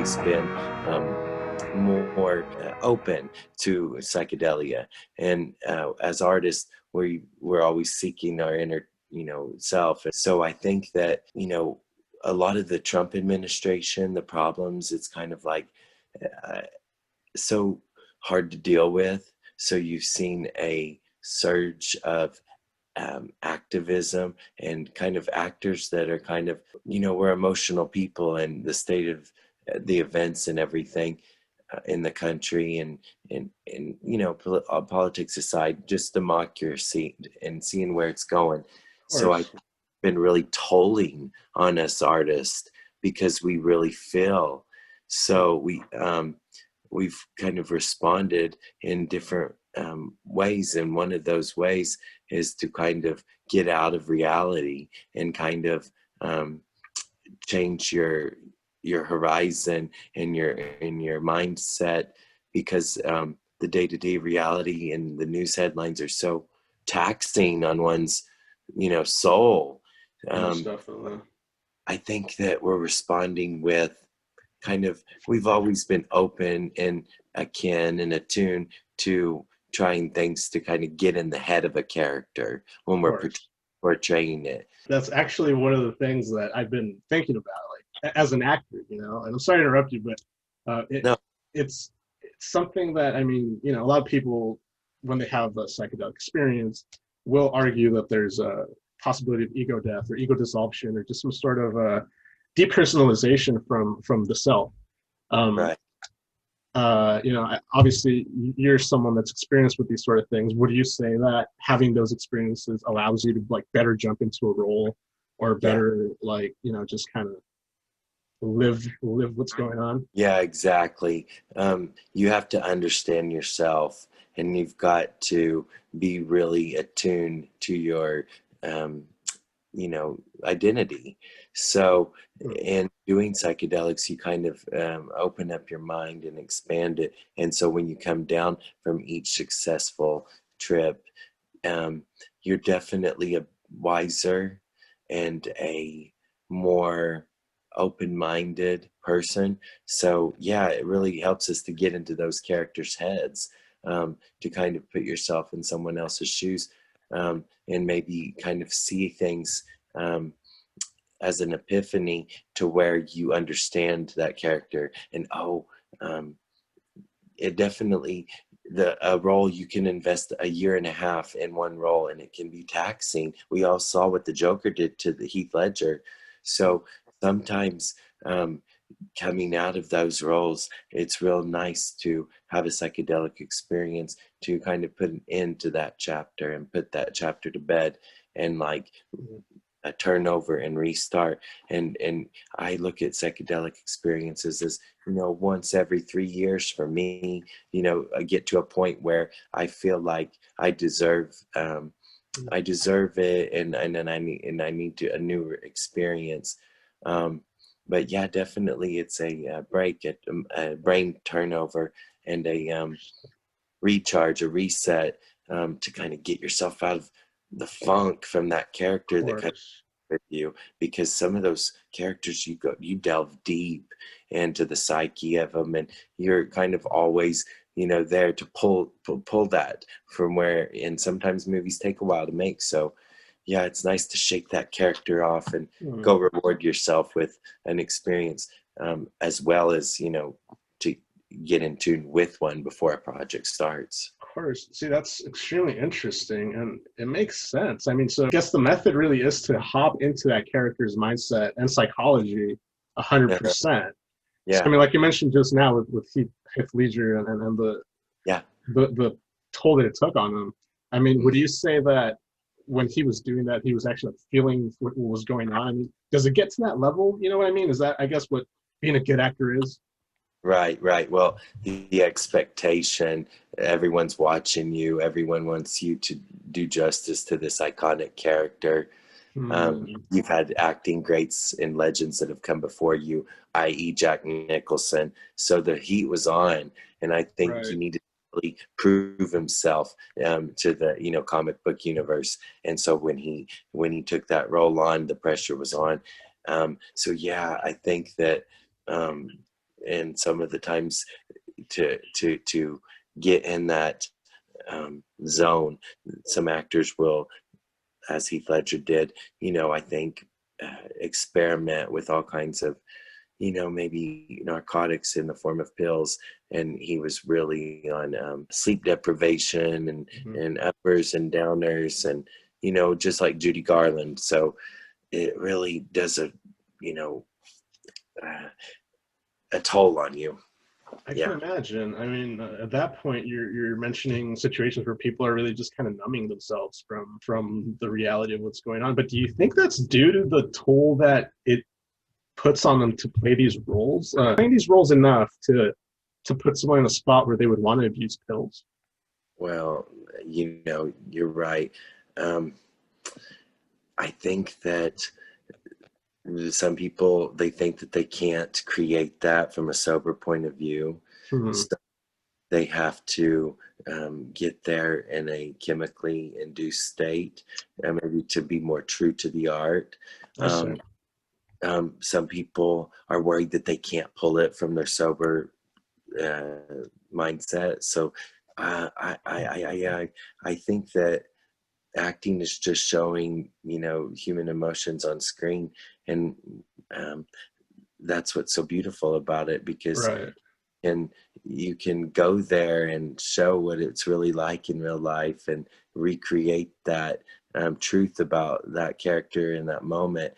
always been more open to psychedelia, and as artists, we're always seeking our inner, self. So I think that, a lot of the Trump administration, the problems, it's kind of like uh, so hard to deal with. So you've seen a surge of activism and kind of actors that are kind of, we're emotional people, and the state of the events and everything in the country, and politics aside, just democracy and seeing where it's going. Of So I've course. been really tolling on us artists because we really feel. So we've kind of responded in different ways, and one of those ways is to kind of get out of reality and kind of change your horizon and your mindset, because the day-to-day reality and the news headlines are so taxing on one's soul. Most um, definitely. I think that we're responding with kind of, we've always been open and akin and attuned to trying things to kind of get in the head of a character when Of we're course. portraying it. That's actually one of the things that I've been thinking about, like as an actor, and I'm sorry to interrupt you, but No, it's it's something that, I mean, a lot of people, when they have a psychedelic experience, will argue that there's a possibility of ego death or ego dissolution or just some sort of depersonalization from the self. Um, right. Obviously you're someone that's experienced with these sort of things. Would you say that having those experiences allows you to like better jump into a role or Yeah. better like, just kind of live what's going on? Yeah, exactly. You have to understand yourself, and you've got to be really attuned to your, um, identity. So, Hmm. in doing psychedelics, you kind of open up your mind and expand it. And so, when you come down from each successful trip, um, you're definitely a wiser and a more open-minded person. So yeah, it really helps us to get into those characters' heads, to kind of put yourself in someone else's shoes, and maybe kind of see things um, as an epiphany, to where you understand that character. And um, it definitely, the a role, you can invest a year and a half in one role and it can be taxing. We all saw what the Joker did to the Heath Ledger. So sometimes, um, coming out of those roles, it's real nice to have a psychedelic experience to kind of put an end to that chapter and put that chapter to bed, and like a turnover and restart. And I look at psychedelic experiences as, once every 3 years for me. I get to a point where I feel like I deserve it, and then I need to a new experience. um, but yeah, definitely it's a break, a brain turnover, and a recharge, a reset, to kind of get yourself out of the funk from that Of character that kind course. with you, because some of those characters, you delve deep into the psyche of them, and you're kind of always, there to pull that from where. And sometimes movies take a while to make, so yeah, it's nice to shake that character off and Hmm. go reward yourself with an experience, as well as, to get in tune with one before a project starts. Of course. See, that's extremely interesting and it makes sense. I mean, so I guess the method really is to hop into that character's mindset and psychology Uh-huh. 100%. So, I Yeah, mean, like you mentioned just now with Heath Ledger and yeah. the toll that it took on him. I mean, would you say that when he was doing that, he was actually feeling what was going on? I mean, does it get to that level? You know what I mean? Is that, I guess, what being a good actor is? Right, right. Well, the expectation, everyone's watching you, everyone wants you to do justice to this iconic character. Hmm. You've had acting greats and legends that have come before you, i.e., Jack Nicholson. So the heat was on, and I think he Right. needed to really prove himself, to the comic book universe. And so when he took that role on, the pressure was on. So yeah, I think that. and some of the times to get in that zone, some actors will, as Heath Ledger did, I think experiment with all kinds of, maybe narcotics in the form of pills. And he was really on sleep deprivation and uppers and downers, and, just like Judy Garland. So it really does uh, a toll on you. I Yeah. can imagine. I mean, at that point, you're mentioning situations where people are really just kind of numbing themselves from the reality of what's going on. But do you think that's due to the toll that it puts on them to play these roles, playing these roles enough to put someone in a spot where they would want to abuse pills? Well, you're right. I think that some people, they think that they can't create that from a sober point of view. Hmm. So they have to get there in a chemically induced state, maybe to be more true to the art. I see. Some people are worried that they can't pull it from their sober mindset. So I think that acting is just showing, human emotions on screen, and that's what's so beautiful about it, because Right. and you can go there and show what it's really like in real life and recreate that truth about that character in that moment.